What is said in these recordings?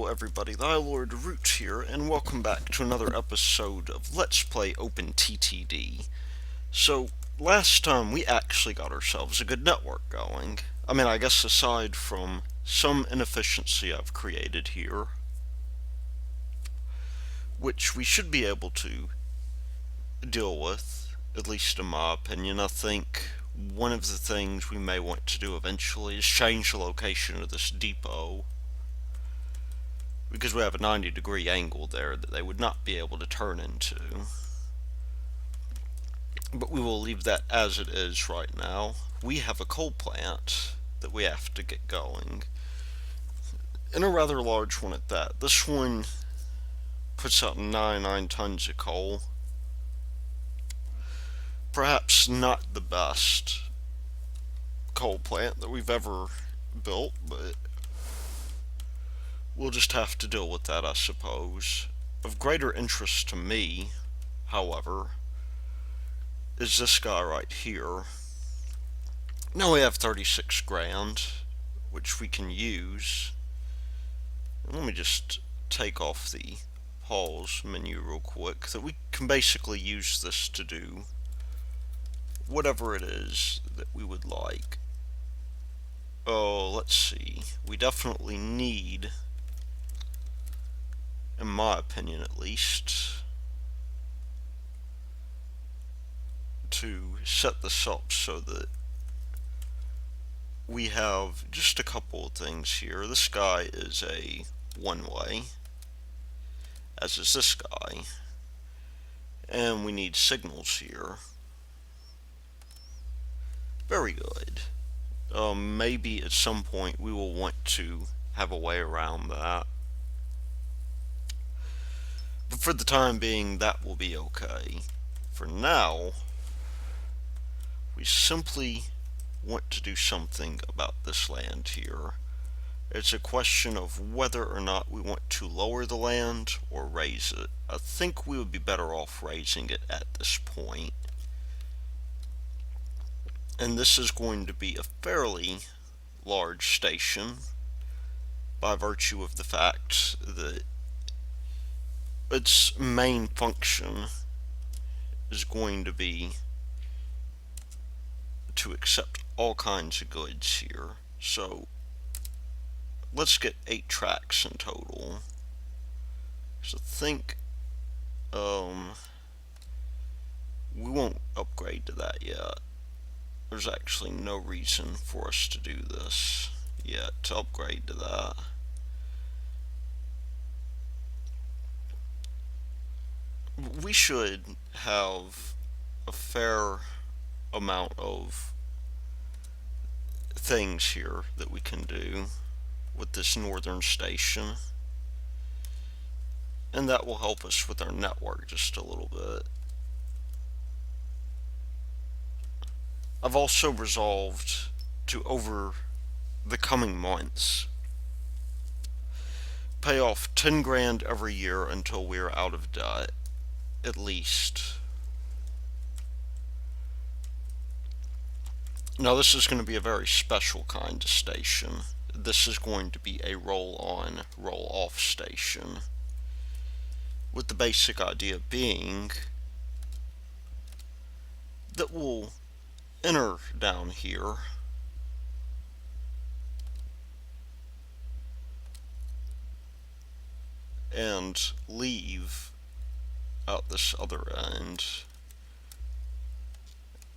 Hello everybody, the Lord Root here, and welcome back to another episode of Let's Play OpenTTD. So, last time we actually got ourselves a good network going. I guess aside from some inefficiency I've created here, which we should be able to deal with, at least in my opinion. I think one of the things we may want to do eventually is change the location of this depot, because we have a 90-degree angle there that they would not be able to turn into. But we will leave that as it is right now. We have a coal plant that we have to get going, and a rather large one at that. This one puts out 99 tons of coal. Perhaps not the best coal plant that we've ever built, but we'll just have to deal with that, I suppose. Of greater interest to me, however, is this guy right here. Now we have 36 grand, which we can use. Let me just take off the pause menu real quick, that we can basically use this to do whatever it is that we would like. Oh, let's see. We definitely need, in my opinion at least, to set this up so that we have just a couple of things here. This guy is a one-way, as is this guy, and we need signals here. Very good. Maybe at some point we will want to have a way around that, but for the time being that will be okay. For now, we simply want to do something about this land here. It's a question of whether or not we want to lower the land or raise it. I think we would be better off raising it at this point. And this is going to be a fairly large station by virtue of the fact that its main function is going to be to accept all kinds of goods here. So let's get 8 tracks in total. So think we won't upgrade to that yet. There's actually no reason for us to do this yet, to upgrade to that. We should have a fair amount of things here that we can do with this northern station, and that will help us with our network just a little bit. I've also resolved to, over the coming months, pay off 10 grand every year until we are out of debt, at least. Now this is going to be a very special kind of station. This is going to be a roll-on, roll-off station, with the basic idea being that we'll enter down here and leave out this other end,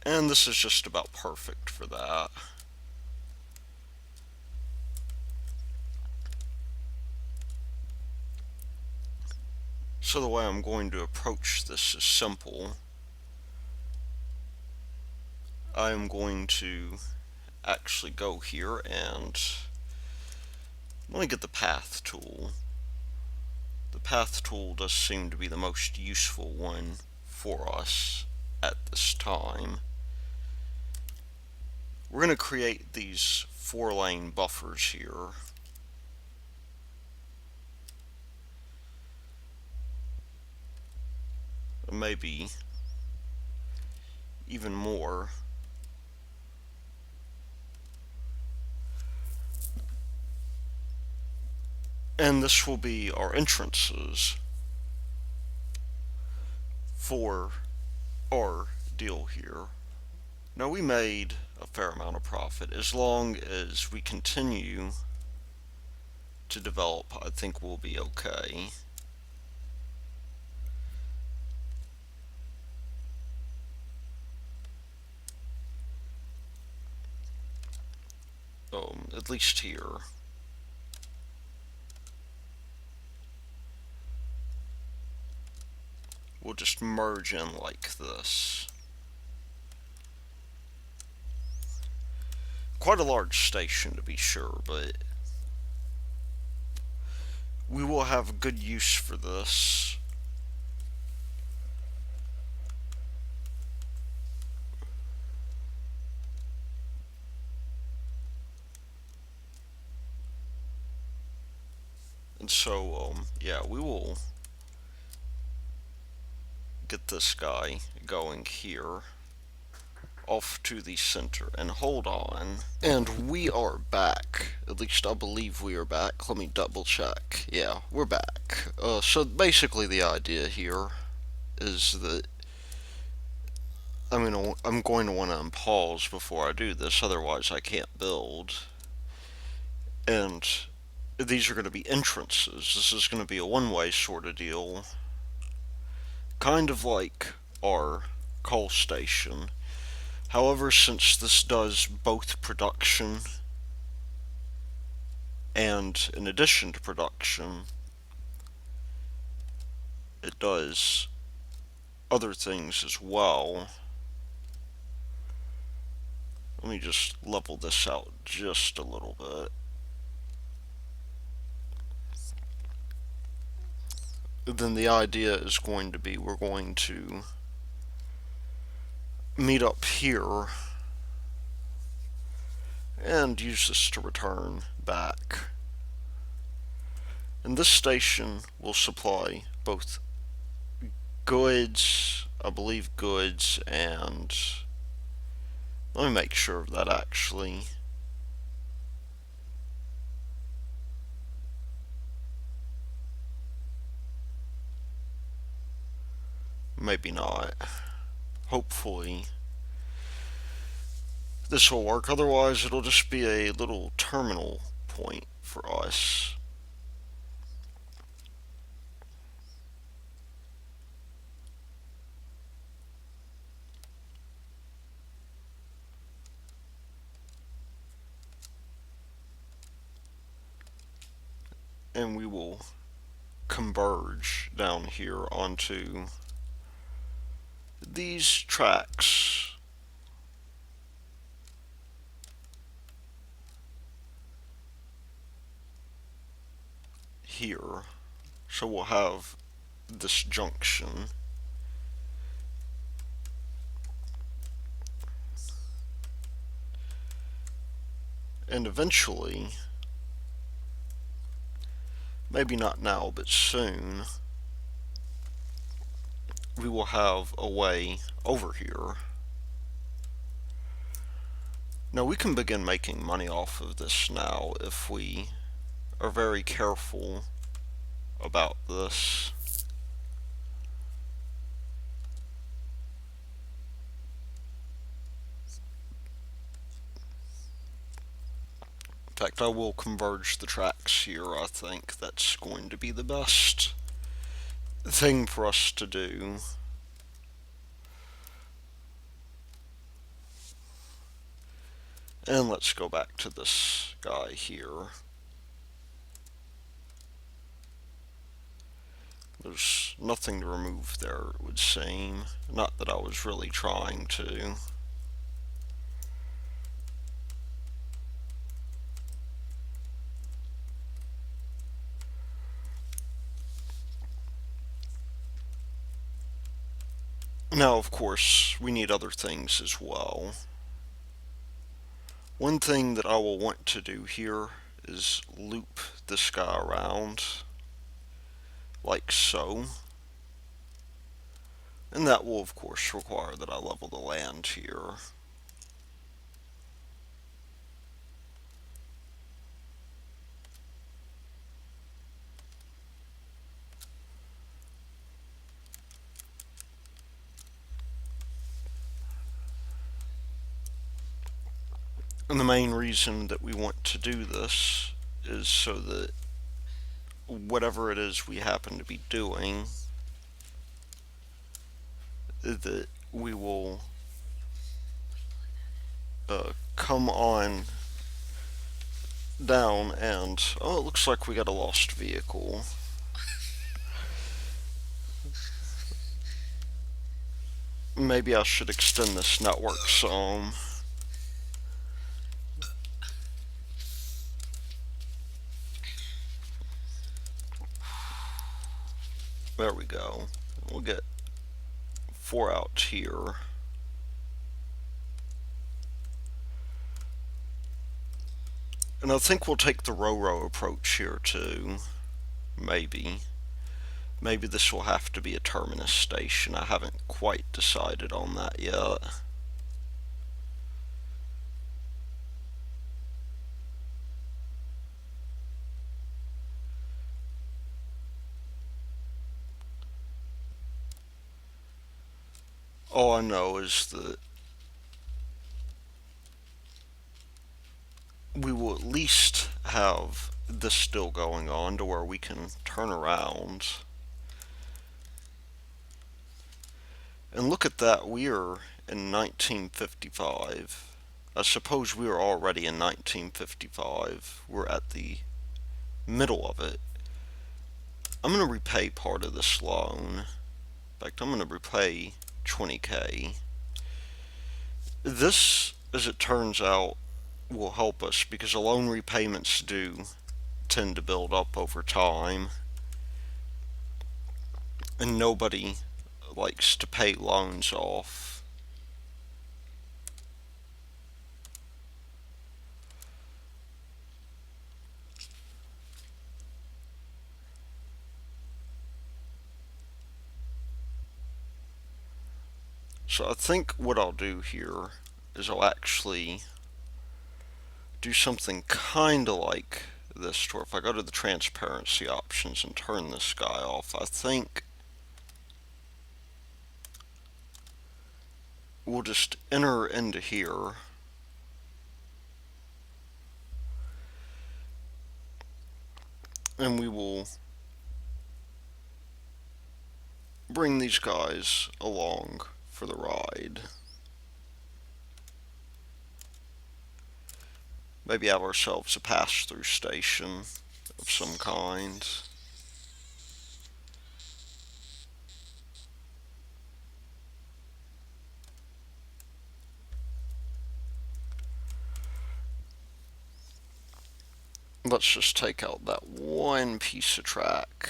and this is just about perfect for that. So the way I'm going to approach this is simple. I am going to actually go here and let me get the path tool. The path tool does seem to be the most useful one for us at this time. We're going to create these 4-lane buffers here. Maybe even more. And this will be our entrances for our deal here. Now we made a fair amount of profit. As long as we continue to develop, I think we'll be okay. At least here. We'll just merge in like this. Quite a large station to be sure, but we will have good use for this. And so, yeah, we will get this guy going here off to the center. And hold on. And we are back. At least I believe we are back. Let me double check. Yeah, we're back. So basically the idea here is that I'm going to want to pause before I do this, otherwise I can't build. And these are going to be entrances. This is going to be a one-way sort of deal. Kind of like our coal station. However, since this does both production and in addition to production, it does other things as well. Let me just level this out just a little bit. Then the idea is going to be we're going to meet up here and use this to return back. And this station will supply both goods, I believe goods, and let me make sure of that actually. Maybe not. Hopefully this will work, otherwise it'll just be a little terminal point for us. And we will converge down here onto these tracks. Here. So we'll have this junction. And eventually, maybe not now, but soon, we will have a way over here. Now we can begin making money off of this now if we are very careful about this. In fact, I will converge the tracks here. I think that's going to be the best thing for us to do. And let's go back to this guy here. There's nothing to remove there, it would seem. Not that I was really trying to. Now, of course, we need other things as well. One thing that I will want to do here is loop this guy around, like so. And that will, of course, require that I level the land here. And the main reason that we want to do this is so that whatever it is we happen to be doing, that we will come on down and, oh, it looks like we got a lost vehicle. Maybe I should extend this network some. There we go. We'll get 4 out here. And I think we'll take the row approach here too. Maybe. Maybe this will have to be a terminus station. I haven't quite decided on that yet. All I know is that we will at least have this still going on to where we can turn around. And look at that, we are in 1955. I suppose we are already in 1955. We're at the middle of it. I'm going to repay part of this loan. In fact, I'm going to repay 20K. This, as it turns out, will help us because the loan repayments do tend to build up over time. And nobody likes to pay loans off. So I think what I'll do here is I'll actually do something kinda like this, where if I go to the transparency options and turn this guy off, I think we'll just enter into here and we will bring these guys along for the ride. Maybe have ourselves a pass-through station of some kind. Let's just take out that one piece of track.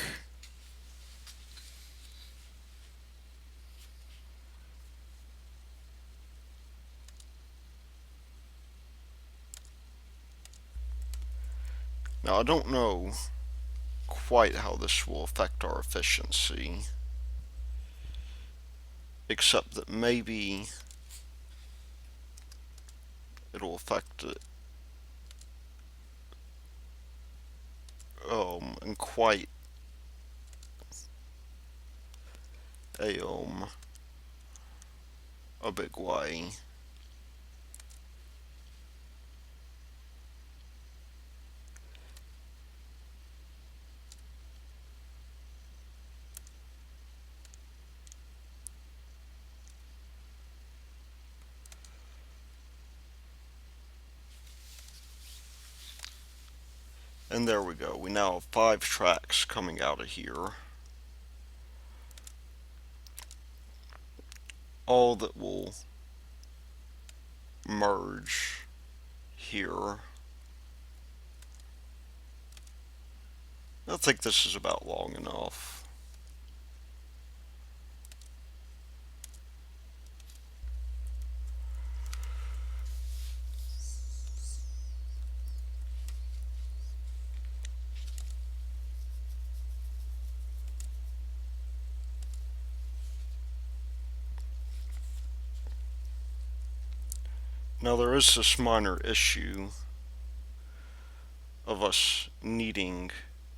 Now I don't know quite how this will affect our efficiency, except that maybe it'll affect it in quite a big way. And there we go. We now have 5 tracks coming out of here. All that will merge here. I think this is about long enough. Now there is this minor issue of us needing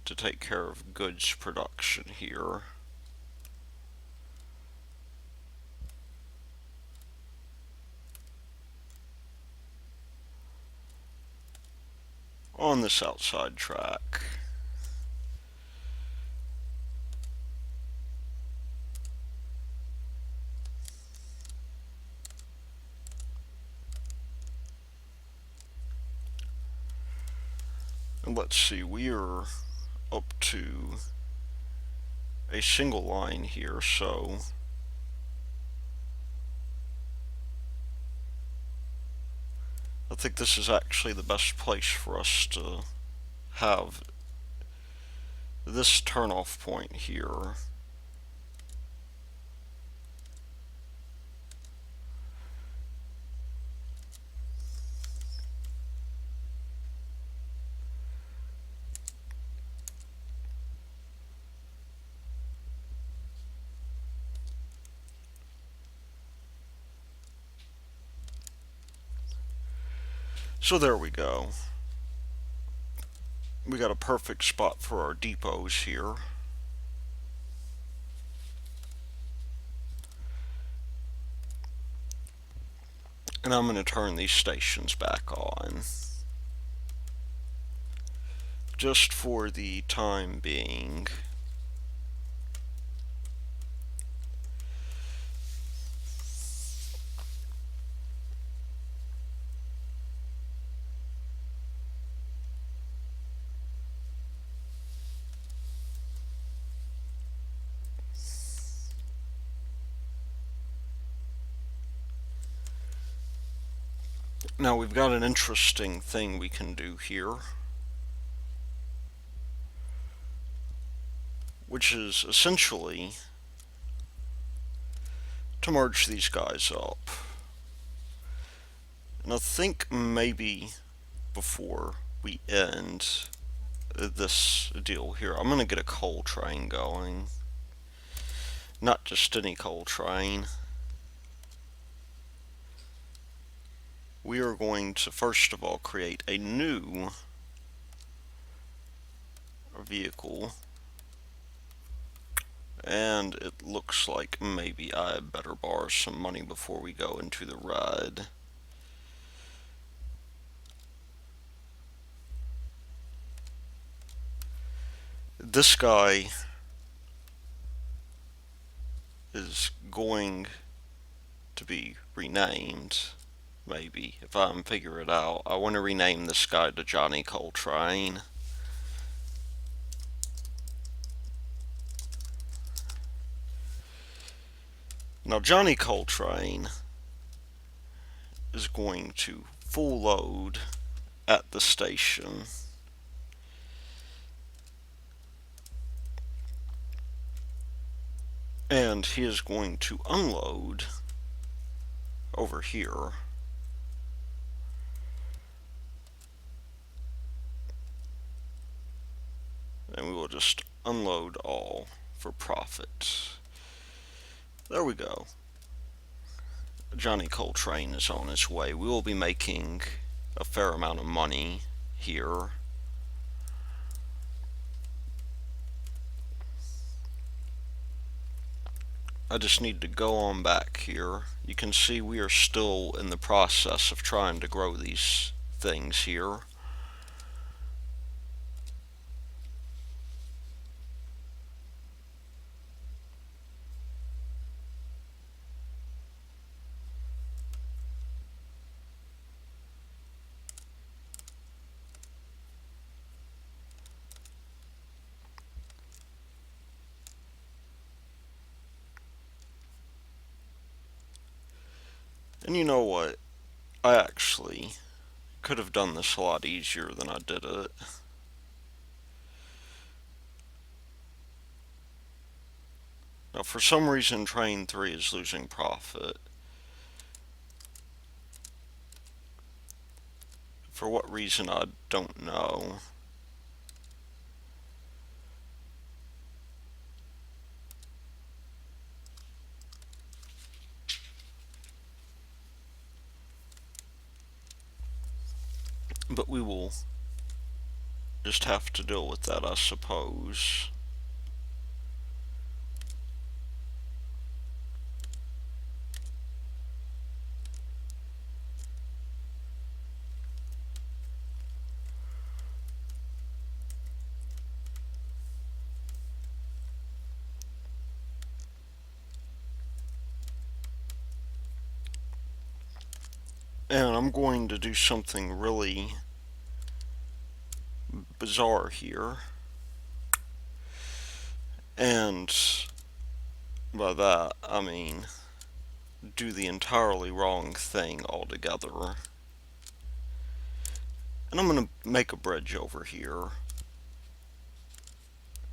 to take care of goods production here. on this outside track. And let's see, we are up to a single line here, so I think this is actually the best place for us to have this turnoff point here. So there we go. We got a perfect spot for our depots here. And I'm going to turn these stations back on, just for the time being. Now we've got an interesting thing we can do here, which is essentially to merge these guys up. And I think maybe before we end this deal here, I'm going to get a coal train going. Not just any coal train. We are going to first of all create a new vehicle, and it looks like maybe I better borrow some money before we go into the ride. This guy is going to be renamed, maybe, if I can figure it out. I want to rename this guy to Johnny Coltrane. Now Johnny Coltrane is going to full load at the station. And he is going to unload over here. And we will just unload all for profit. There we go. Johnny Coltrane is on his way. We will be making a fair amount of money here. I just need to go on back here. You can see we are still in the process of trying to grow these things here. And you know what? I actually could have done this a lot easier than I did it. Now, for some reason, Train 3 is losing profit. For what reason, I don't know. But we will just have to deal with that, I suppose. And I'm going to do something really bizarre here. And by that, I mean do the entirely wrong thing altogether. And I'm going to make a bridge over here.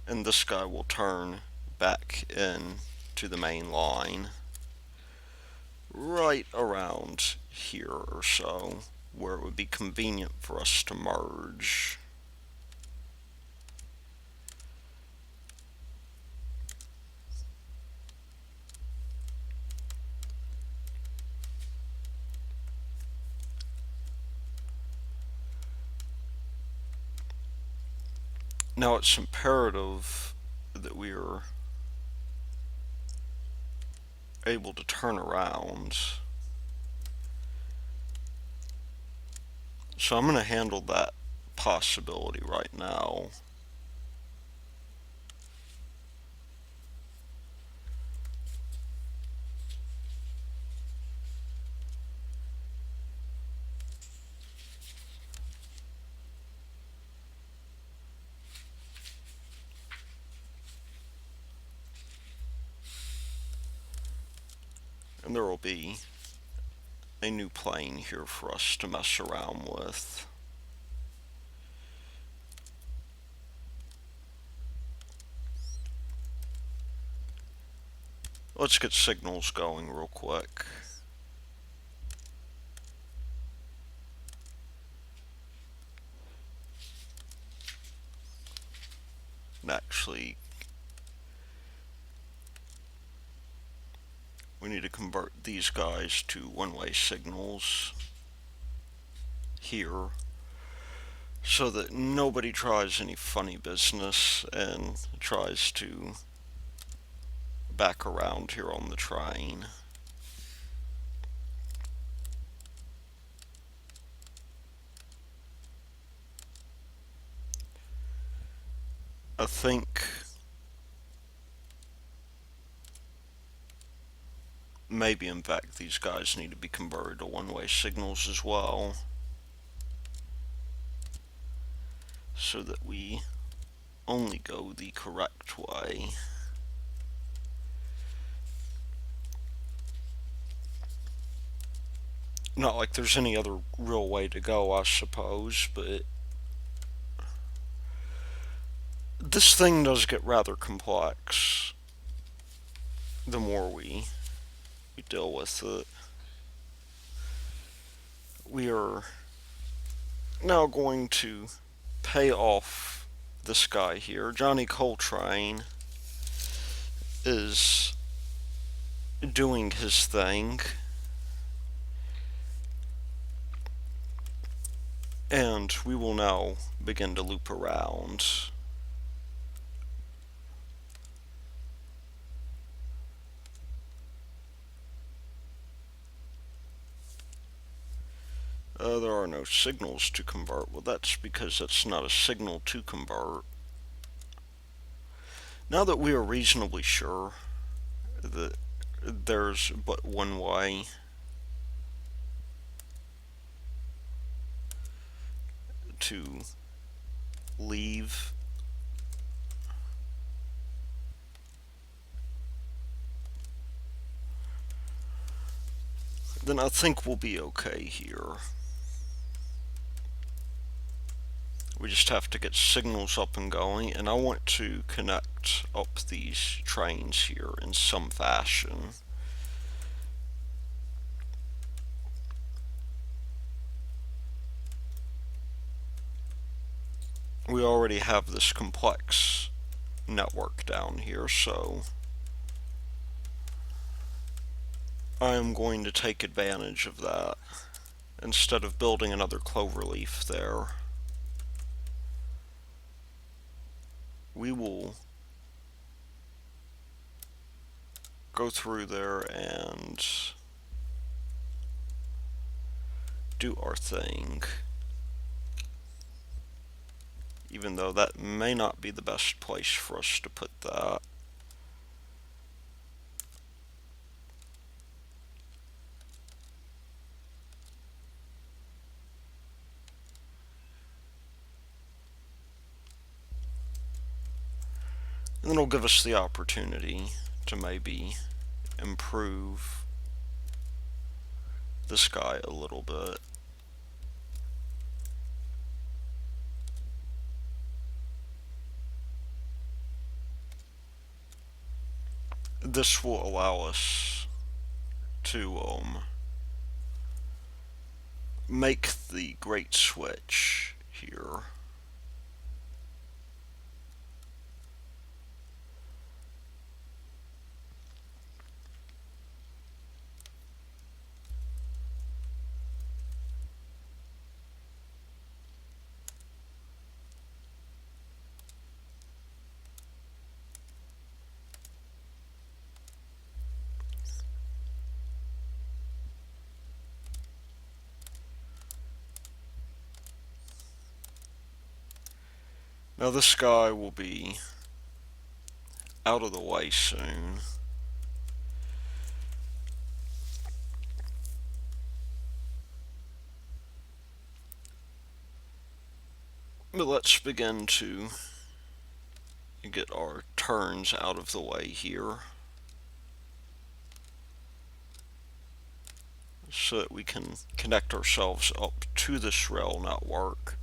And this guy will turn back in to the main line right around here or so, where it would be convenient for us to merge. Now it's imperative that we are able to turn around. So I'm going to handle that possibility right now. And there will be a new plane here for us to mess around with. Let's get signals going real quick. And actually, we need to convert these guys to one-way signals here so that nobody tries any funny business and tries to back around here on the train. I think maybe in fact these guys need to be converted to one-way signals as well, so that we only go the correct way. Not like there's any other real way to go, I suppose, but this thing does get rather complex the more we deal with it. We are now going to pay off this guy here. Johnny Coltrane is doing his thing, and we will now begin to loop around. There are no signals to convert. Well, that's because that's not a signal to convert. Now that we are reasonably sure that there's but one way to leave, then I think we'll be okay here. We just have to get signals up and going, and I want to connect up these trains here in some fashion. We already have this complex network down here, so I am going to take advantage of that instead of building another cloverleaf there. We will go through there and do our thing, even though that may not be the best place for us to put that. And then it'll give us the opportunity to maybe improve this guy a little bit. This will allow us to make the great switch here. Now this guy will be out of the way soon. But let's begin to get our turns out of the way here so that we can connect ourselves up to this rail network.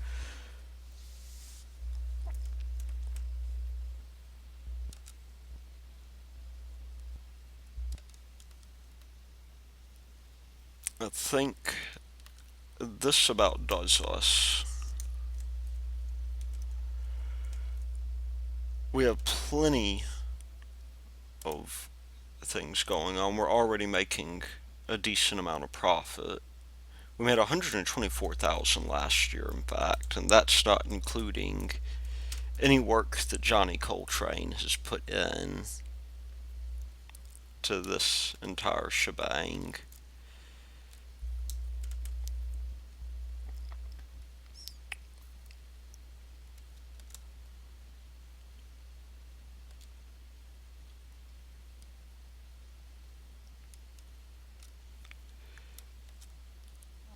I think this about does us. We have plenty of things going on. We're already making a decent amount of profit. We made 124,000 last year, in fact, and that's not including any work that Johnny Coltrane has put in to this entire shebang.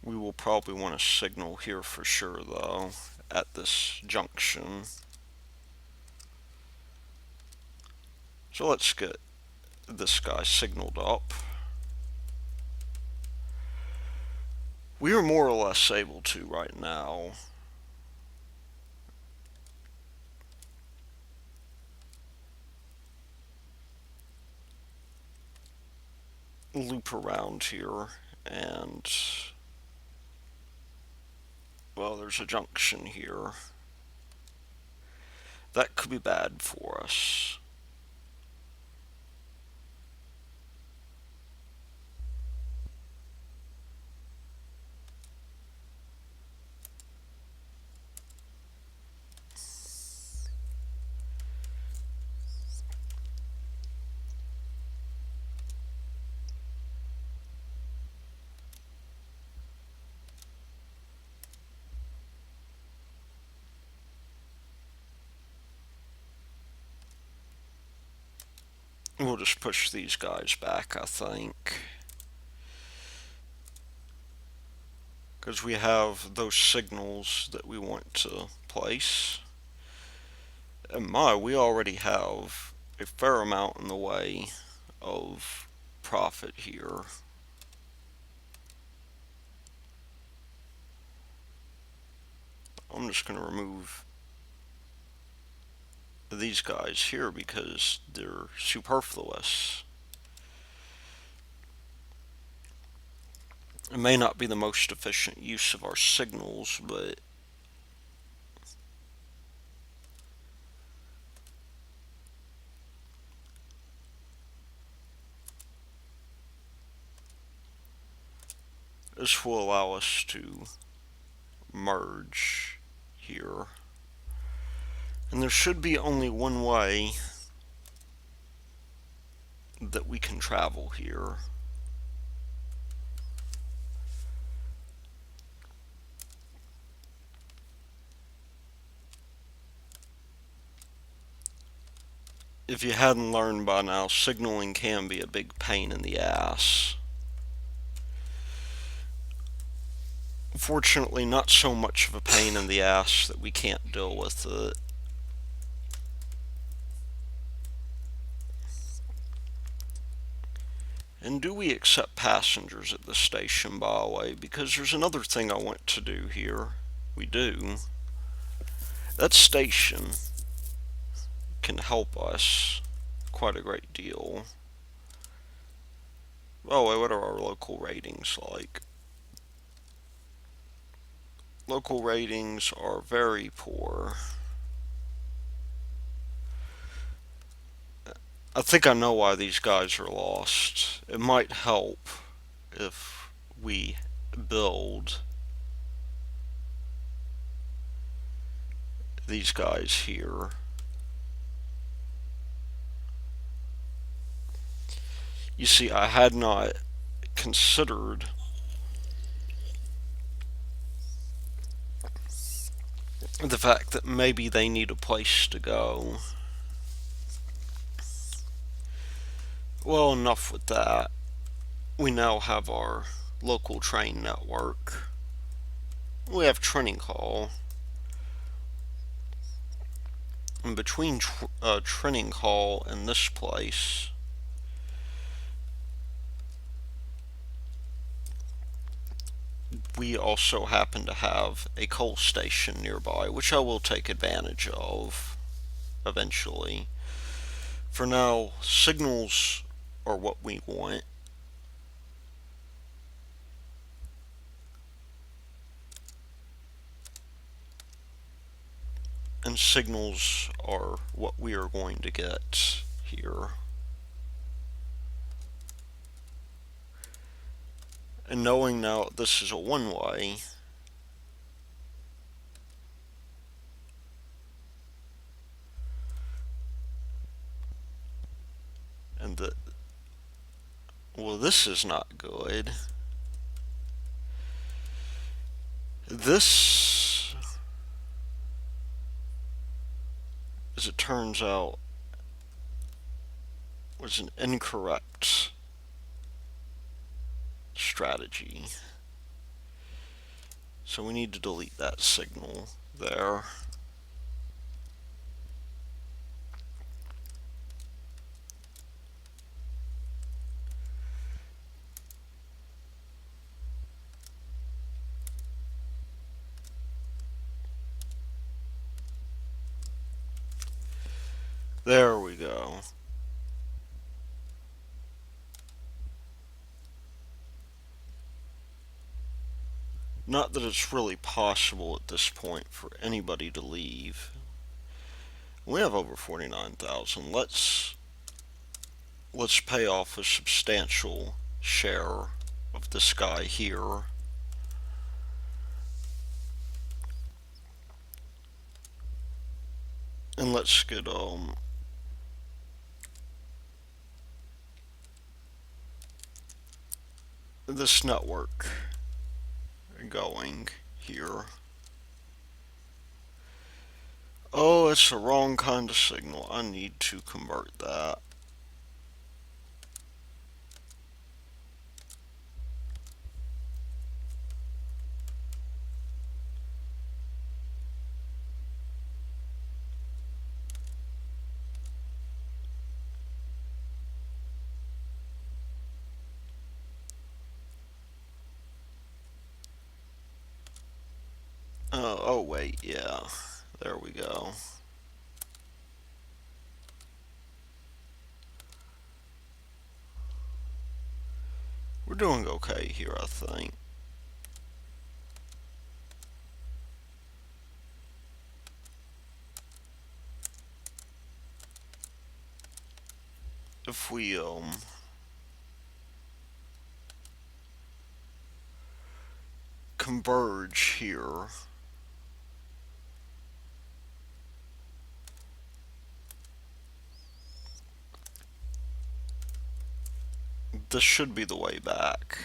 We will probably want to signal here for sure, though, at this junction. So let's get this guy signaled up. We are more or less able to right now loop around here, and well, there's a junction here. That could be bad for us. We'll just push these guys back, I think, because we have those signals that we want to place. And we already have a fair amount in the way of profit here. I'm just going to remove these guys here because they're superfluous. It may not be the most efficient use of our signals, but this will allow us to merge here. And there should be only one way that we can travel here. If you hadn't learned by now, signaling can be a big pain in the ass. Fortunately, not so much of a pain in the ass that we can't deal with it. And do we accept passengers at the station, by the way? Because there's another thing I want to do here. We do. That station can help us quite a great deal. Oh, wait, what are our local ratings like? Local ratings are very poor. I think I know why these guys are lost. It might help if we build these guys here. You see, I had not considered the fact that maybe they need a place to go. Well, enough with that. We now have our local train network. We have Training Hall. And between Training Hall and this place, we also happen to have a coal station nearby, which I will take advantage of eventually. For now, signals are what we want. And signals are what we are going to get here. And knowing now this is a one-way, and that, well, this is not good. This, as it turns out, was an incorrect strategy. So we need to delete that signal there. There we go. Not that it's really possible at this point for anybody to leave. We have over 49,000. Let's pay off a substantial share of this guy here. And let's get this network going here. Oh, it's the wrong kind of signal. I need to convert that. Oh wait, yeah. There we go. We're doing okay here, I think. If we converge here, this should be the way back.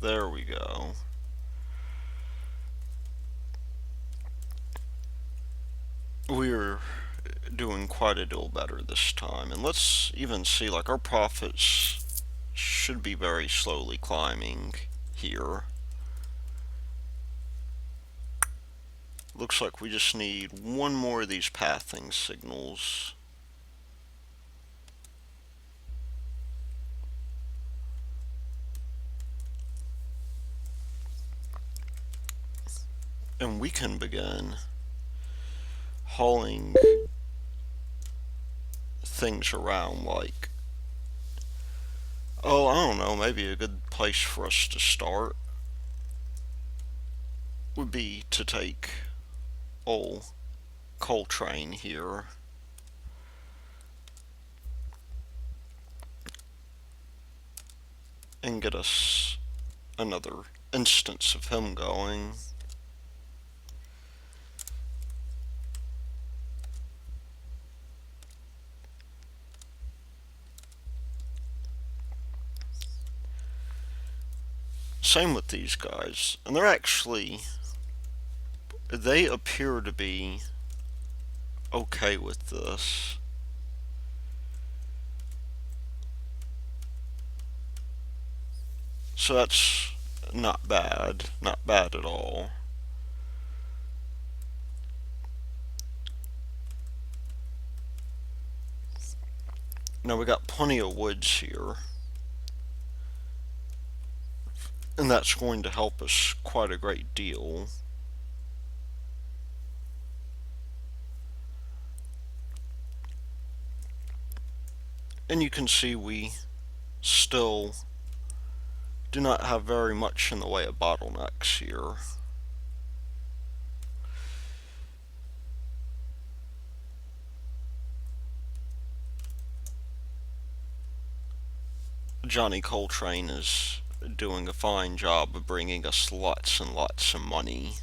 There we go. We're doing quite a deal better this time. And let's even see, like, our profits should be very slowly climbing here. Looks like we just need one more of these pathing signals. And we can begin hauling things around, like, oh, I don't know, maybe a good place for us to start would be to take old Coltrane here and get us another instance of him going. Same with these guys, and they appear to be okay with this. So that's not bad at all. Now we got plenty of woods here, and that's going to help us quite a great deal. And you can see we still do not have very much in the way of bottlenecks here. Johnny Coltrane is doing a fine job of bringing us lots and lots of money.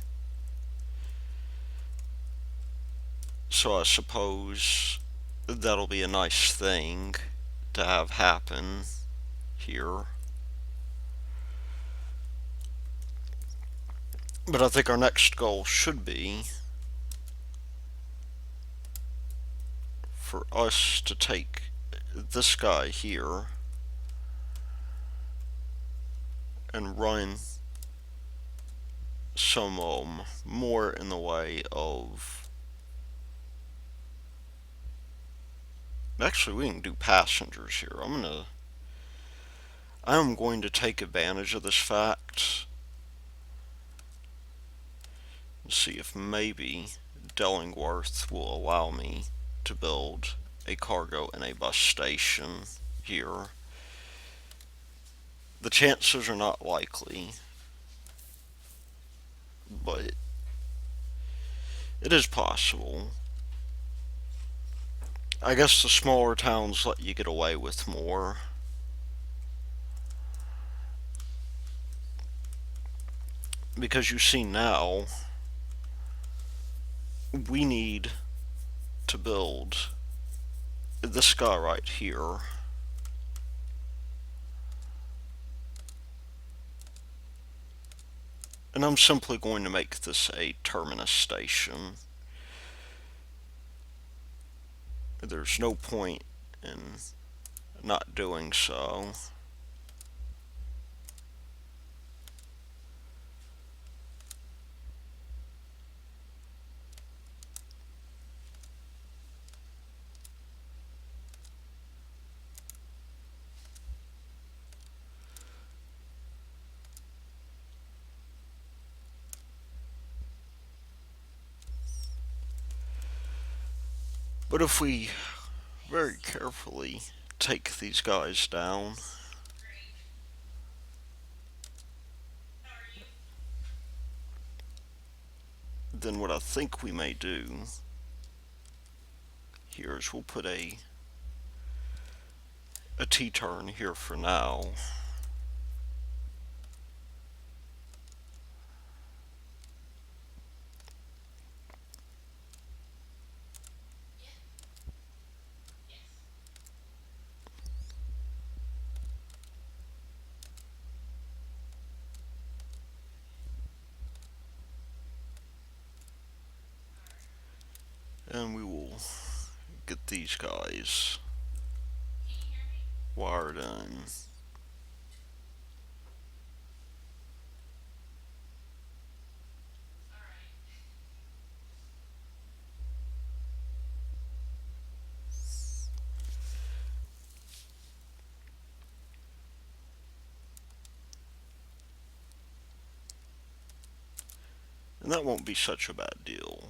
So I suppose that'll be a nice thing to have happen here. But I think our next goal should be for us to take this guy here and run some more in the way of, actually we can do passengers here. I am going to take advantage of this fact and see if maybe Dellingworth will allow me to build a cargo and a bus station here. The chances are not likely, but it is possible. I guess the smaller towns let you get away with more. Because you see now, we need to build this guy right here. And I'm simply going to make this a terminus station. There's no point in not doing so. But if we very carefully take these guys down, then what I think we may do here is we'll put a T-turn here for now. And we will get these guys wired in. And that won't be such a bad deal.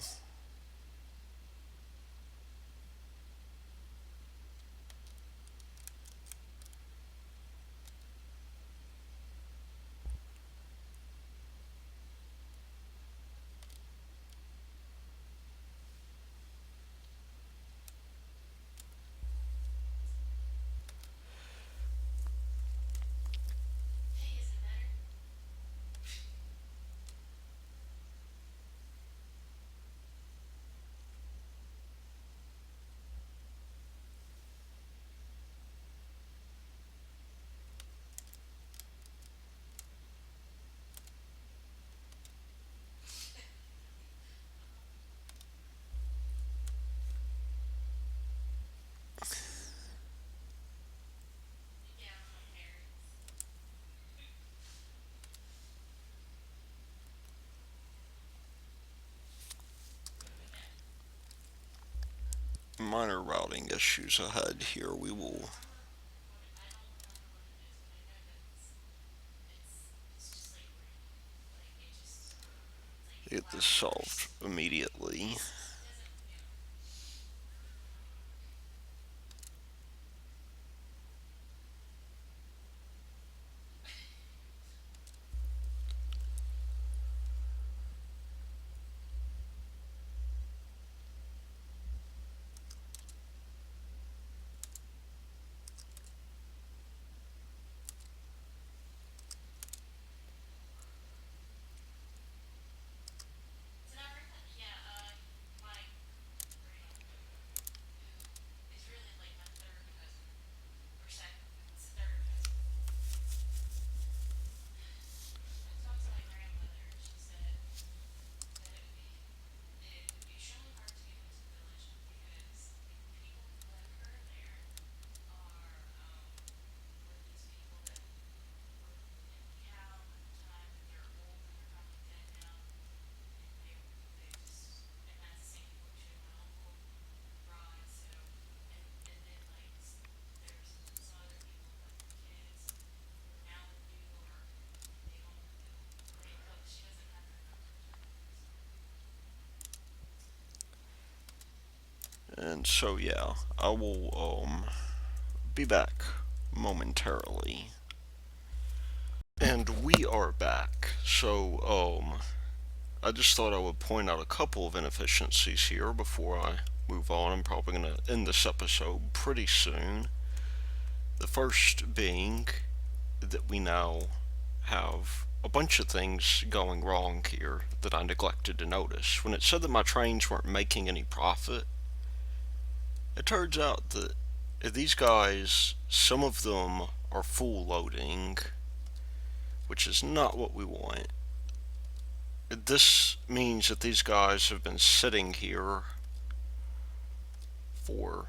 Minor routing issues ahead here. We will get this solved immediately. And so yeah, I will be back momentarily. And we are back. So I just thought I would point out a couple of inefficiencies here before I move on. I'm probably going to end this episode pretty soon. The first being that we now have a bunch of things going wrong here that I neglected to notice. When it said that my trains weren't making any profit, it turns out that these guys, some of them are full loading, which is not what we want. This means that these guys have been sitting here for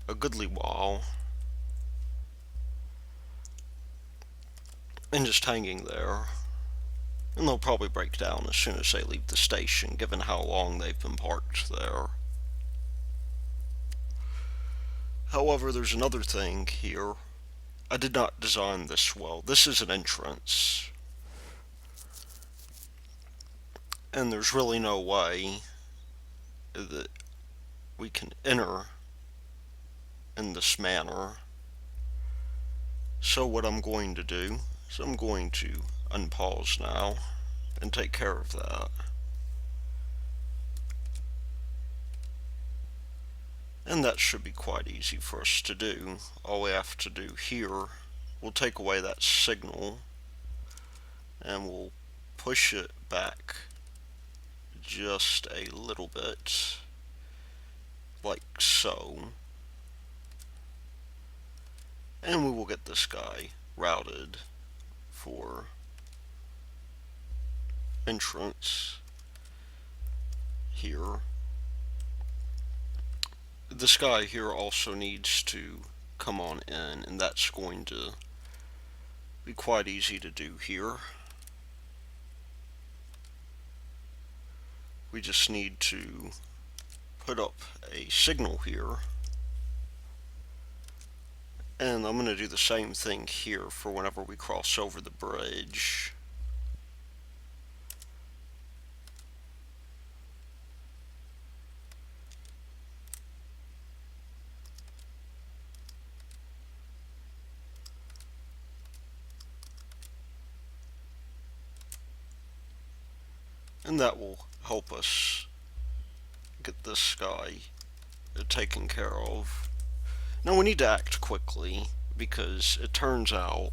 a goodly while and just hanging there. And they'll probably break down as soon as they leave the station, given how long they've been parked there. However, there's another thing here. I did not design this well. This is an entrance, and there's really no way that we can enter in this manner. So what I'm going to do is I'm going to unpause now and take care of that. And that should be quite easy for us to do. All we have to do here, we'll take away that signal and we'll push it back just a little bit, like so. And we will get this guy routed for entrance here. This guy here also needs to come on in, and that's going to be quite easy to do here. We just need to put up a signal here, and I'm going to do the same thing here for whenever we cross over the bridge. And that will help us get this guy taken care of. Now we need to act quickly because it turns out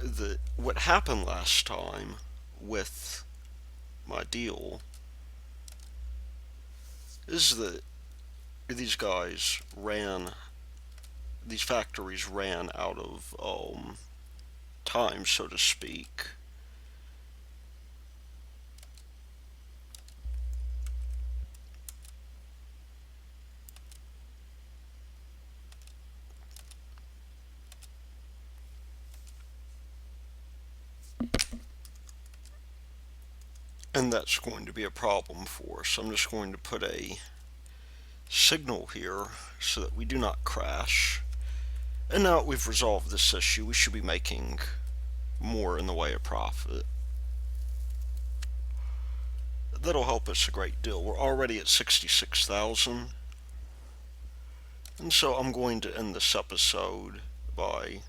that what happened last time with my deal is that these factories ran out of time, so to speak. And that's going to be a problem for us. I'm just going to put a signal here so that we do not crash. And now that we've resolved this issue, we should be making more in the way of profit. That'll help us a great deal. We're already at 66,000. And so I'm going to end this episode by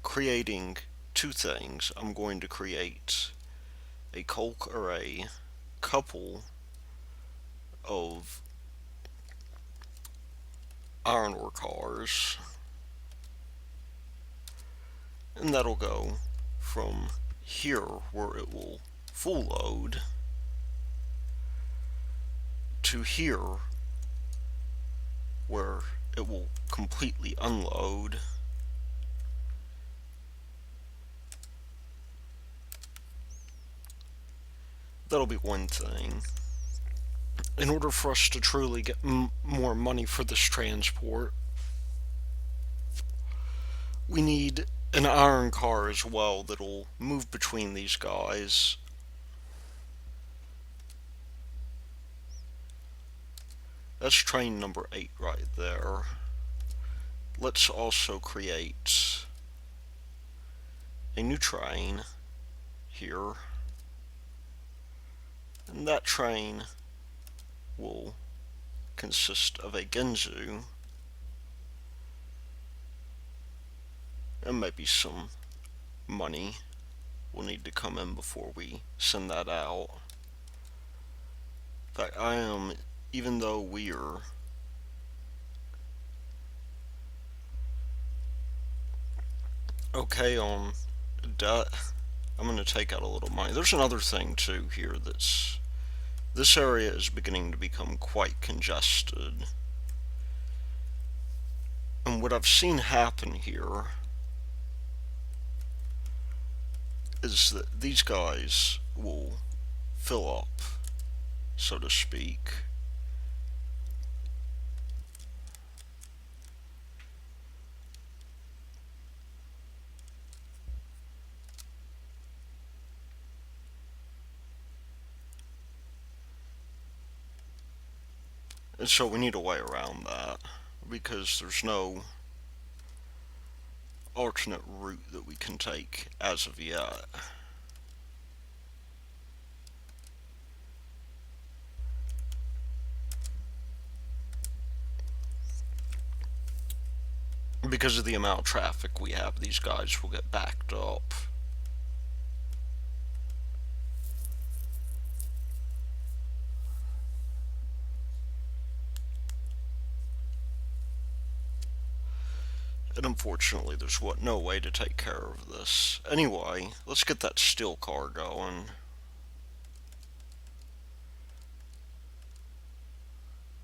creating two things. I'm going to create a couple of iron ore cars, and that'll go from here where it will full load to here where it will completely unload. That'll be one thing. In order for us to truly get more money for this transport, we need an iron car as well that'll move between these guys. That's train number 8 right there. Let's also create a new train here. And that train will consist of a Genzu and maybe some money will need to come in before we send that out. In fact, even though we're okay on debt, I'm going to take out a little money. There's another thing too here this area is beginning to become quite congested. And what I've seen happen here is that these guys will fill up, so to speak. And so we need a way around that, because there's no alternate route that we can take as of yet. Because of the amount of traffic we have, these guys will get backed up. And unfortunately, there's no way to take care of this. Anyway, let's get that steel car going.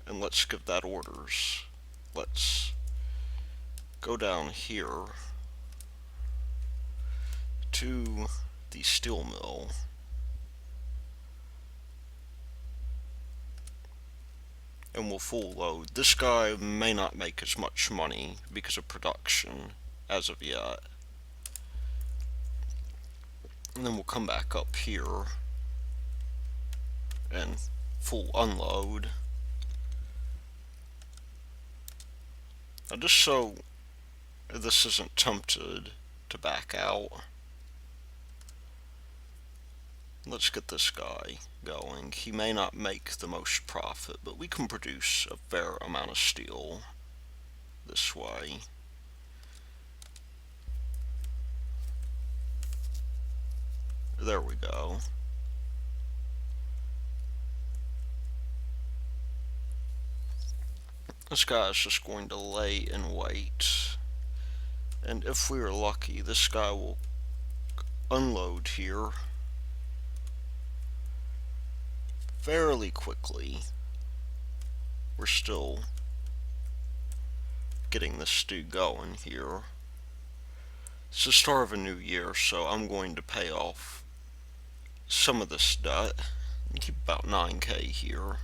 And let's give that orders. Let's go down here to the steel mill. And we'll full load. This guy may not make as much money because of production as of yet. And then we'll come back up here and full unload. Now just so this isn't tempted to back out, let's get this guy going. He may not make the most profit, but we can produce a fair amount of steel this way. There we go. This guy is just going to lay in wait. And if we are lucky, this guy will unload here fairly quickly. We're still getting the stew going here. It's the start of a new year, so I'm going to pay off some of this debt and keep about 9K here.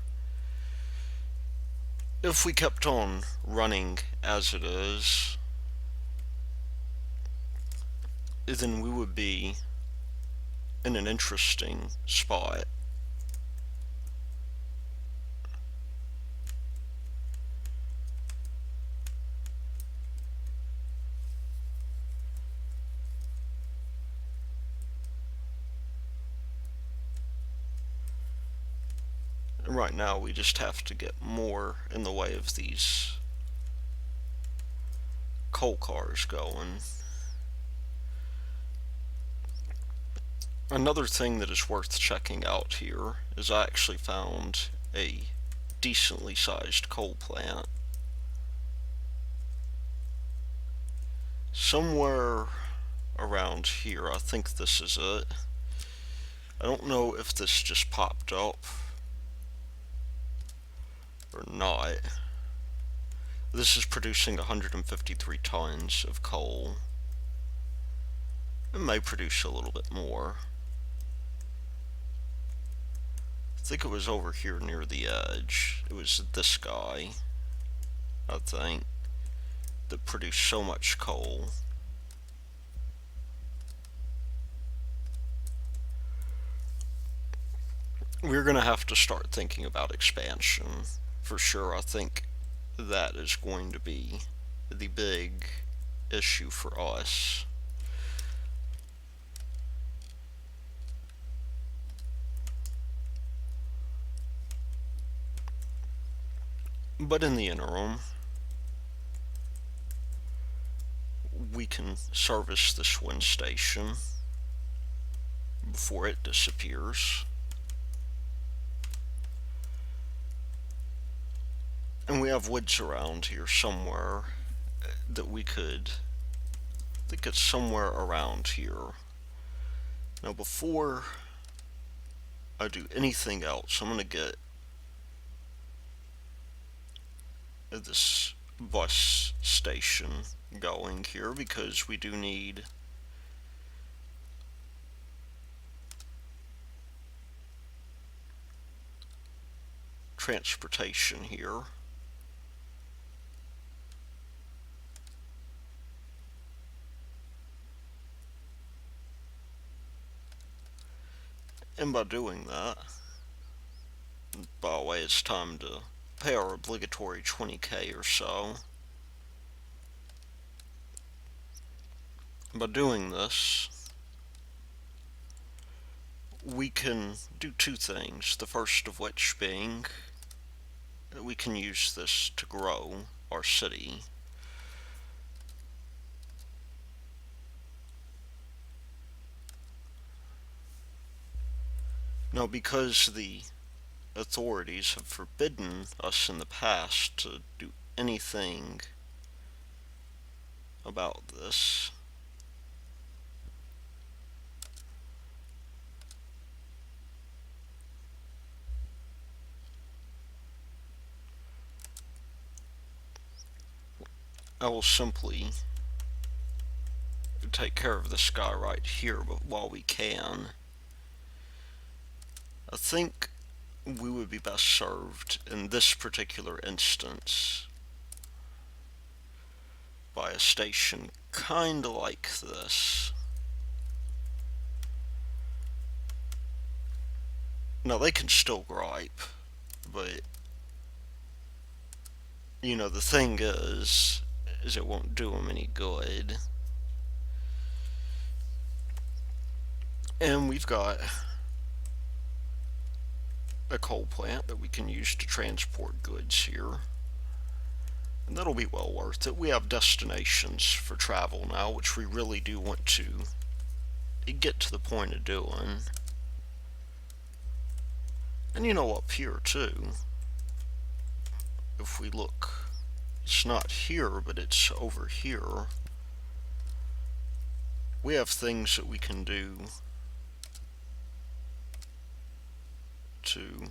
If we kept on running as it is, then we would be in an interesting spot. And right now we just have to get more in the way of these coal cars going. Another thing that is worth checking out here is I actually found a decently sized coal plant somewhere around here. I think this is it. I don't know if this just popped up or not. This is producing 153 tons of coal. It may produce a little bit more. I think it was over here near the edge. It was this guy, I think, that produced so much coal. We're going to have to start thinking about expansion for sure. I think that is going to be the big issue for us. But in the interim, we can service this wind station before it disappears. And we have woods around here somewhere that we could, I think it's somewhere around here. Now before I do anything else, I'm going to get this bus station going here because we do need transportation here. And by doing that, by the way, it's time to pay our obligatory 20K or so. By doing this, we can do two things. The first of which being that we can use this to grow our city. Now, because the authorities have forbidden us in the past to do anything about this, I will simply take care of this guy right here, but while we can, I think we would be best served in this particular instance by a station kinda like this. Now they can still gripe, but you know, the thing is it won't do them any good. And we've got a coal plant that we can use to transport goods here. And that'll be well worth it. We have destinations for travel now, which we really do want to get to the point of doing. And you know, up here too, if we look It's not here, but it's over here. We have things that we can do to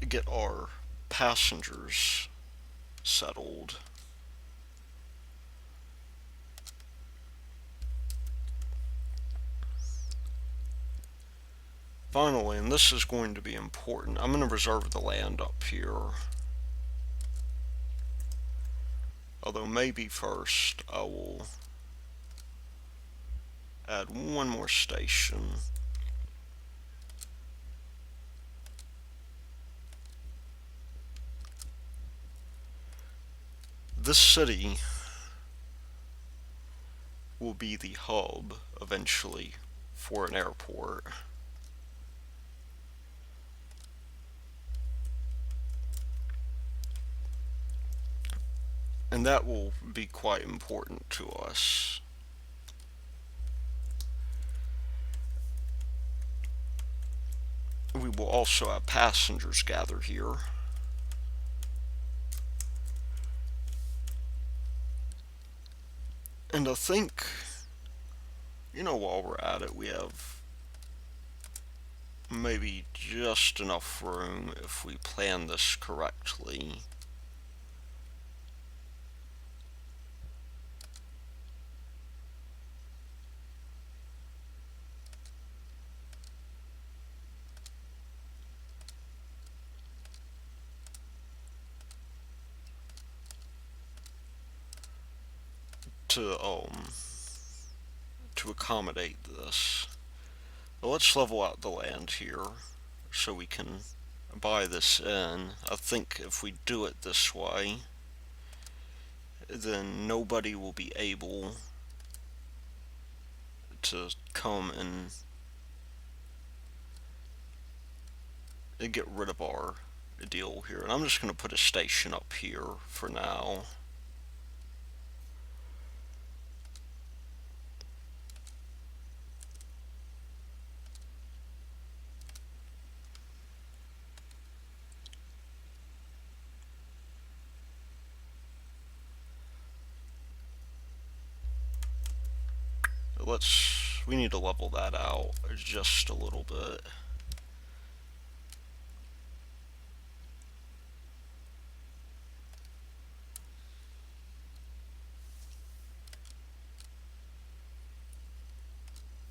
get our passengers settled. Finally, and this is going to be important, I'm going to reserve the land up here. Although maybe first I will add one more station. This city will be the hub eventually for an airport. And that will be quite important to us. We will also have passengers gather here. And I think, while we're at it, we have maybe just enough room if we plan this correctly. To accommodate this. But let's level out the land here so we can buy this in. I think if we do it this way, then nobody will be able to come and get rid of our deal here. And I'm just going to put a station up here for now. We need to level that out just a little bit.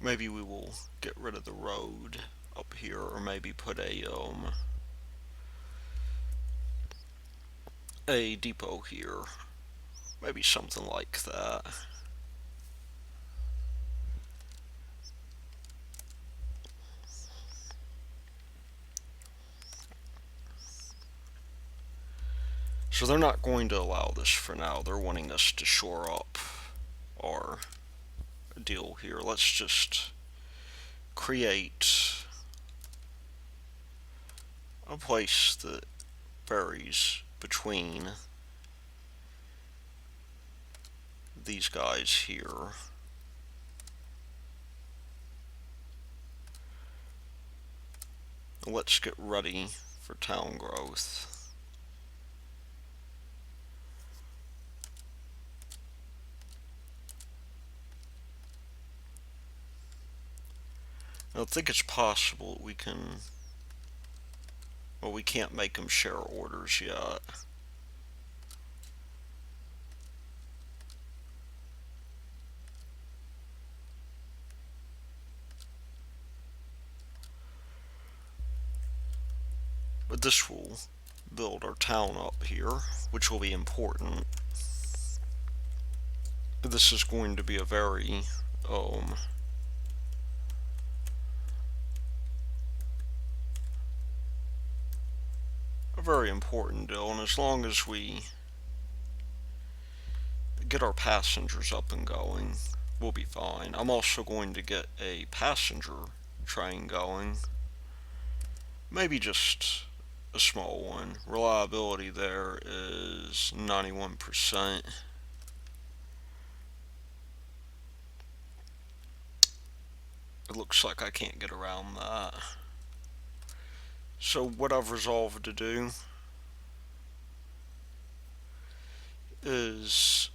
Maybe we will get rid of the road up here, or maybe put a depot here. Maybe something like that. So they're not going to allow this for now. They're wanting us to shore up our deal here. Let's just create a place that varies between these guys here. Let's get ready for town growth. I don't think it's possible we can. Well, we can't make them share orders yet. But this will build our town up here, which will be important. This is going to be a very important deal, and as long as we get our passengers up and going, we'll be fine. I'm also going to get a passenger train going. Maybe just a small one. Reliability there is 91%. It looks like I can't get around that. So what I've resolved to do is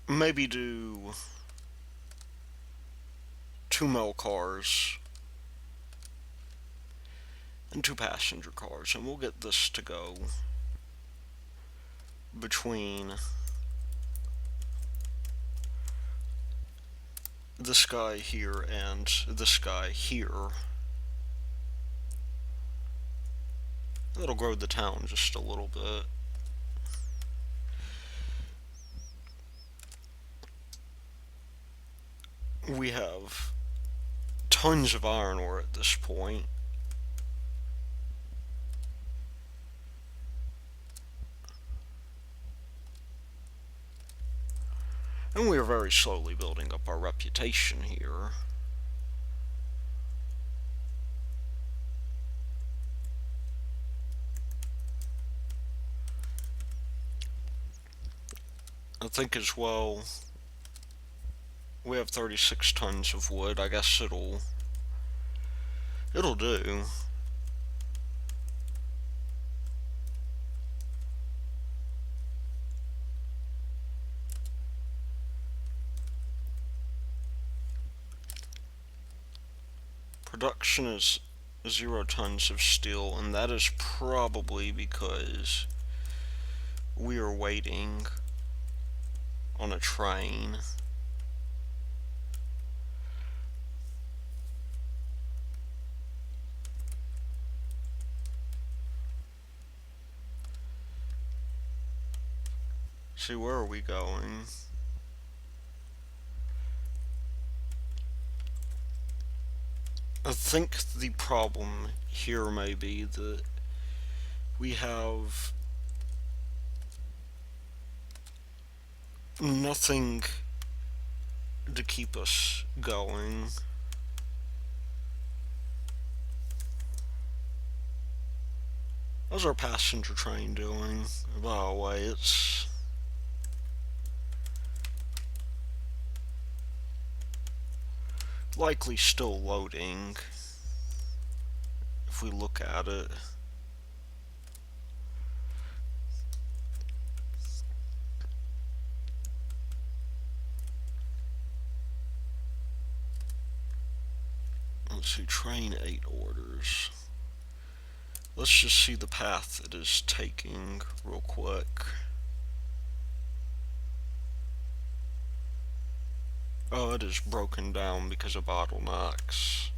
maybe do 2 mail cars and 2 passenger cars, and we'll get this to go between this guy here and this guy here. That'll grow the town just a little bit. We have tons of iron ore at this point. And we are very slowly building up our reputation here. I think as well, we have 36 tons of wood. I guess it'll do. Production is 0 tons of steel, and that is probably because we are waiting on a train. See, where are we going? I think the problem here may be that we have nothing to keep us going. How's our passenger train doing? By the way, it's likely still loading if we look at it. Let's see, train 8 orders. Let's just see the path it is taking real quick. Oh, it is broken down because of bottlenecks.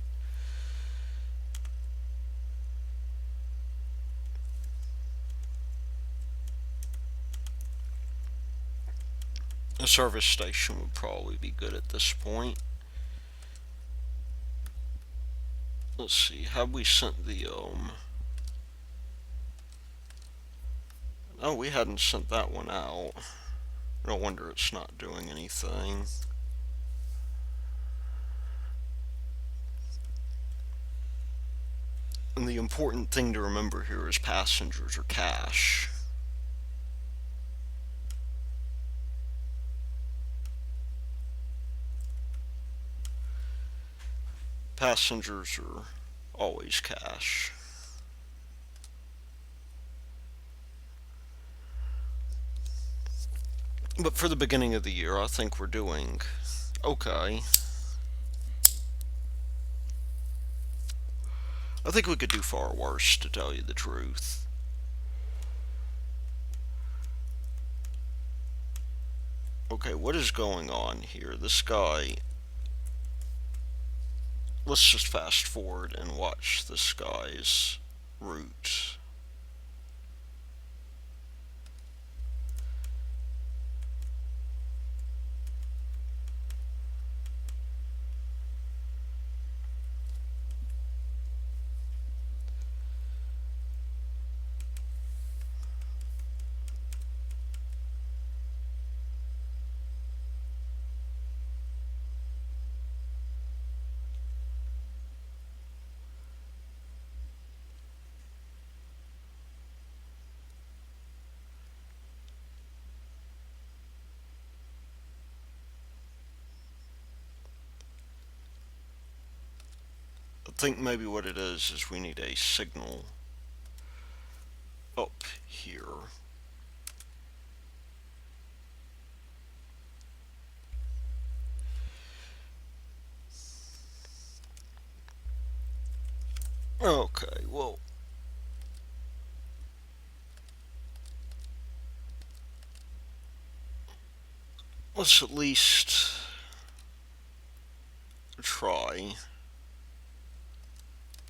A service station would probably be good at this point. Let's see, have we sent the, oh, we hadn't sent that one out. No wonder it's not doing anything. And the important thing to remember here is passengers are cash. Passengers are always cash. But for the beginning of the year, I think we're doing okay. I think we could do far worse, to tell you the truth. Okay, what is going on here? This guy... Let's just fast forward and watch this guy's route. think maybe what it is we need a signal up here. Okay, well, let's at least try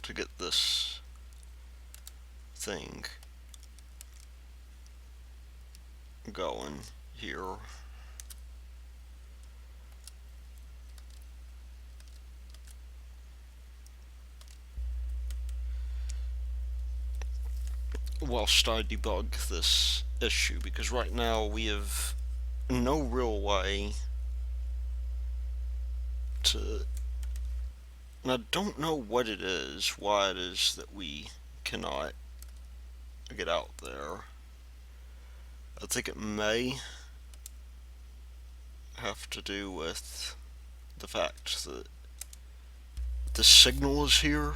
to get this thing going here. Whilst I debug this issue, because right now we have no real way to, and I don't know what it is, why it is that we cannot get out there. I think it may have to do with the fact that the signal is here.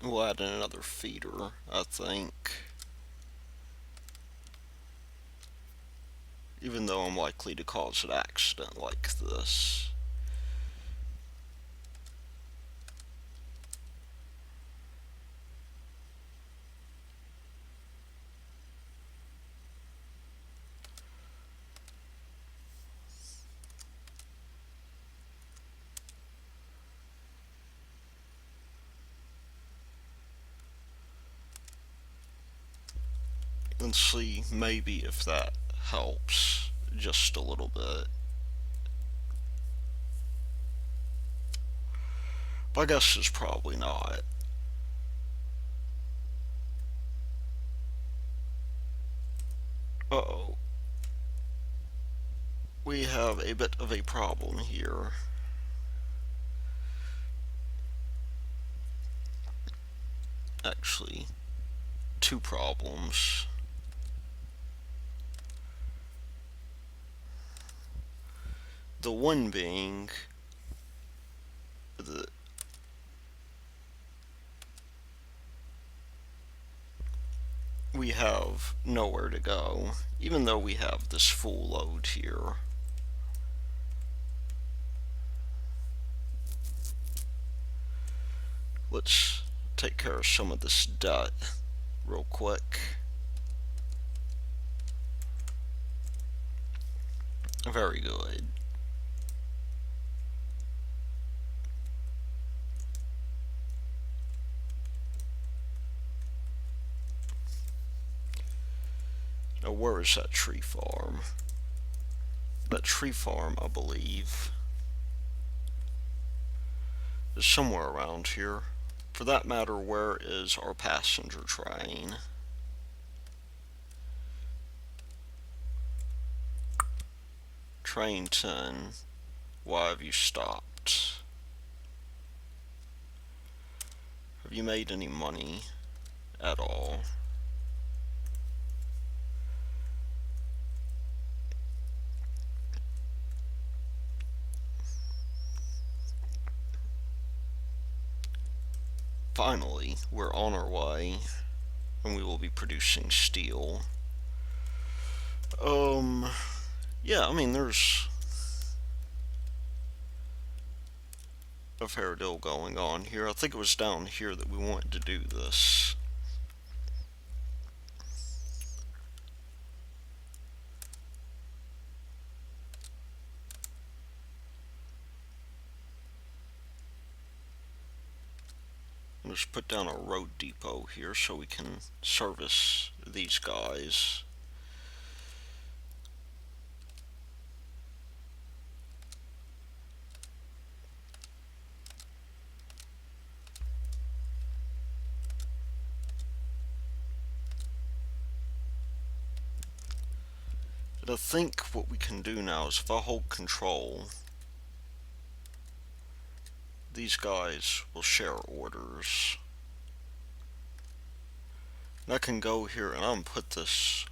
We'll add in another feeder, I think. Even though I'm likely to cause an accident like this. And see maybe if that helps just a little bit. But I guess it's probably not. Uh-oh. We have a bit of a problem here. Actually, two problems. The one being that we have nowhere to go, even though we have this full load here. Let's take care of some of this debt real quick. Very good. Now, where is that tree farm? That tree farm, I believe, is somewhere around here. For that matter, where is our passenger train? Train 10, why have you stopped? Have you made any money at all? Finally, we're on our way, and we will be producing steel. Yeah, I mean, there's a fair deal going on here. I think it was down here that we wanted to do this. Let's put down a road depot here so we can service these guys. And I think what we can do now is if I hold control, these guys will share orders. And I can go here and I'm put this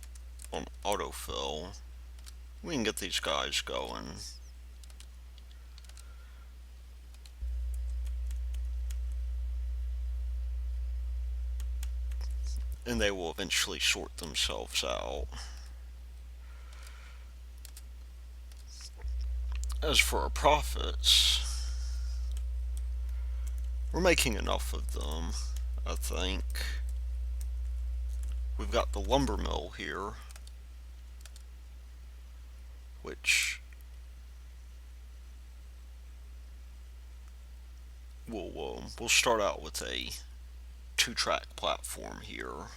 on autofill. We can get these guys going. And they will eventually sort themselves out. As for our profits, we're making enough of them, I think. We've got the lumber mill here, which we'll start out with a 2-track platform here.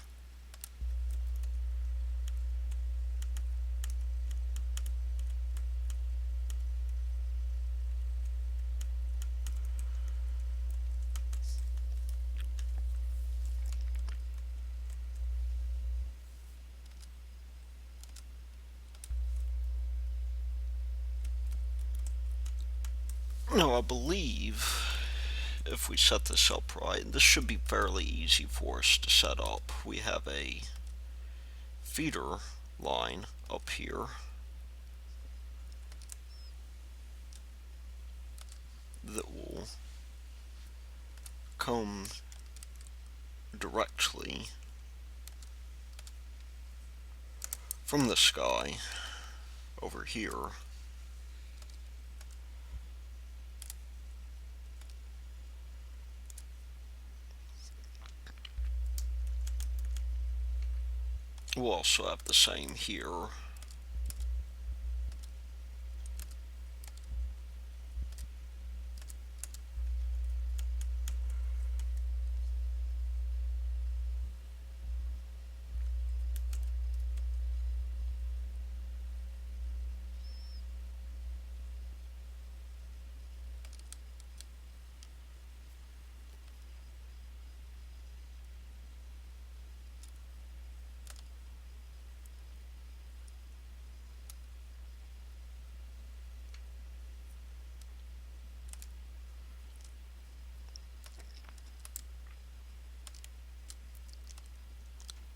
Now, I believe if we set this up right, this should be fairly easy for us to set up. We have a feeder line up here that will come directly from the sky over here. We'll also have the same here.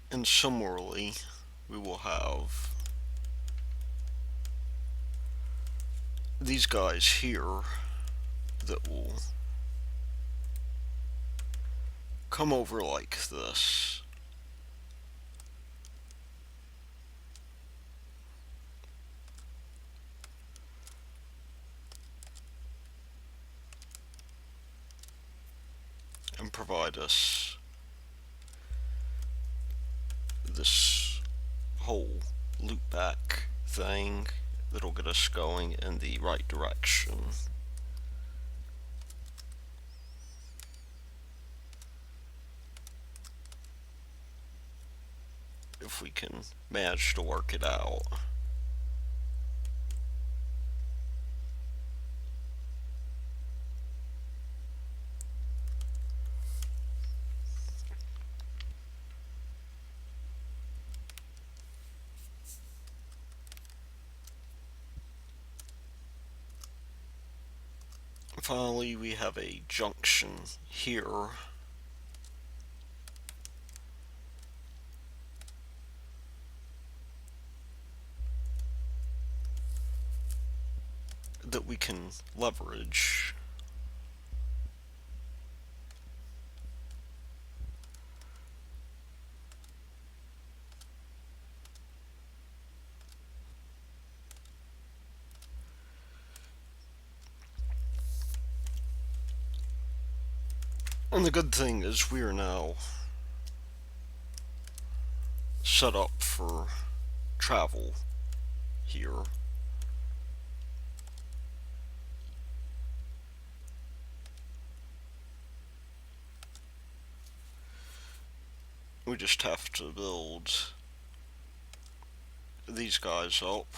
And similarly, we will have these guys here that will come over like this. And provide us this whole loop back thing that'll get us going in the right direction. If we can manage to work it out. Finally, we have a junction here that we can leverage. And the good thing is we are now set up for travel here. We just have to build these guys up.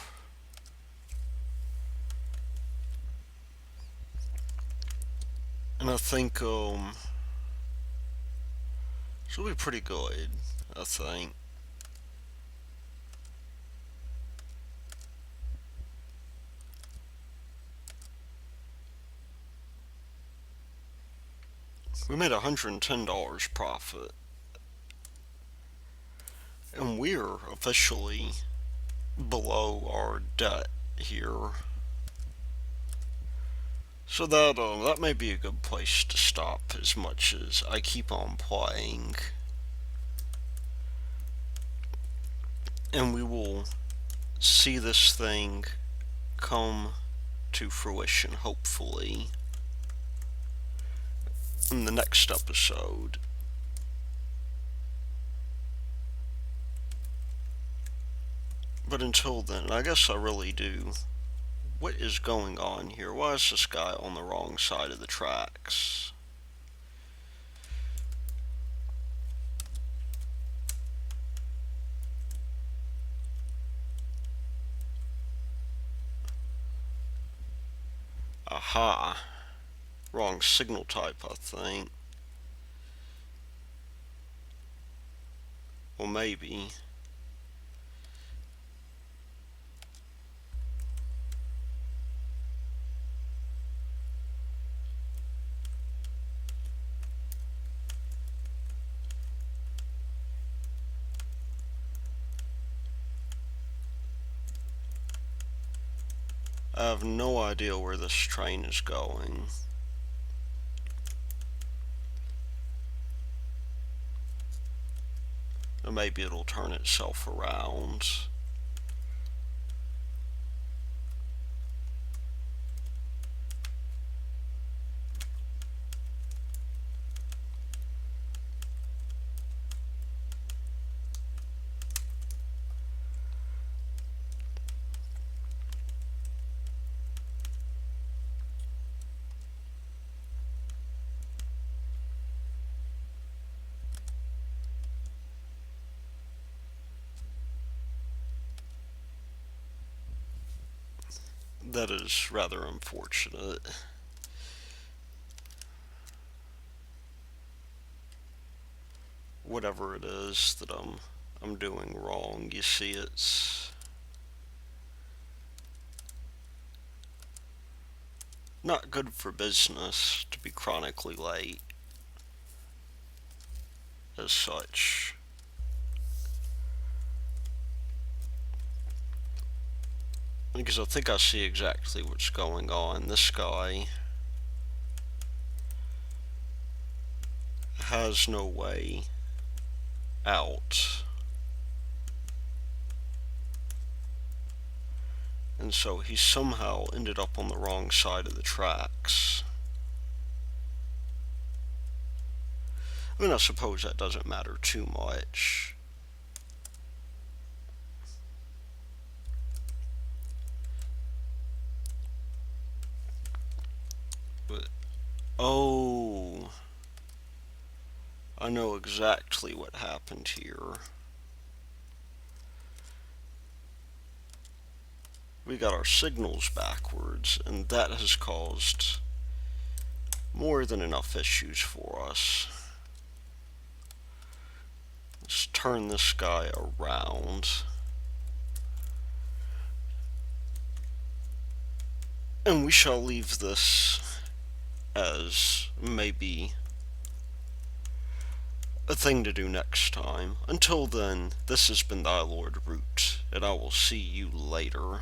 And I think she'll be pretty good, I think. We made $110 profit. And we're officially below our debt here. So that may be a good place to stop, as much as I keep on playing. And we will see this thing come to fruition, hopefully, in the next episode. But until then, I guess I really do. What is going on here? Why is this guy on the wrong side of the tracks? Aha. Wrong signal type, I think. Well, maybe. I have no idea where this train is going. Or maybe it'll turn itself around. That is rather unfortunate. Whatever it is that I'm doing wrong, you see, it's not good for business to be chronically late as such. Because I think I see exactly what's going on. This guy has no way out. And so he somehow ended up on the wrong side of the tracks. I mean, I suppose that doesn't matter too much. But, oh, I know exactly what happened here. We got our signals backwards, and that has caused more than enough issues for us. Let's turn this guy around. And we shall leave this as maybe a thing to do next time. Until then, this has been Thy Lord Root, and I will see you later.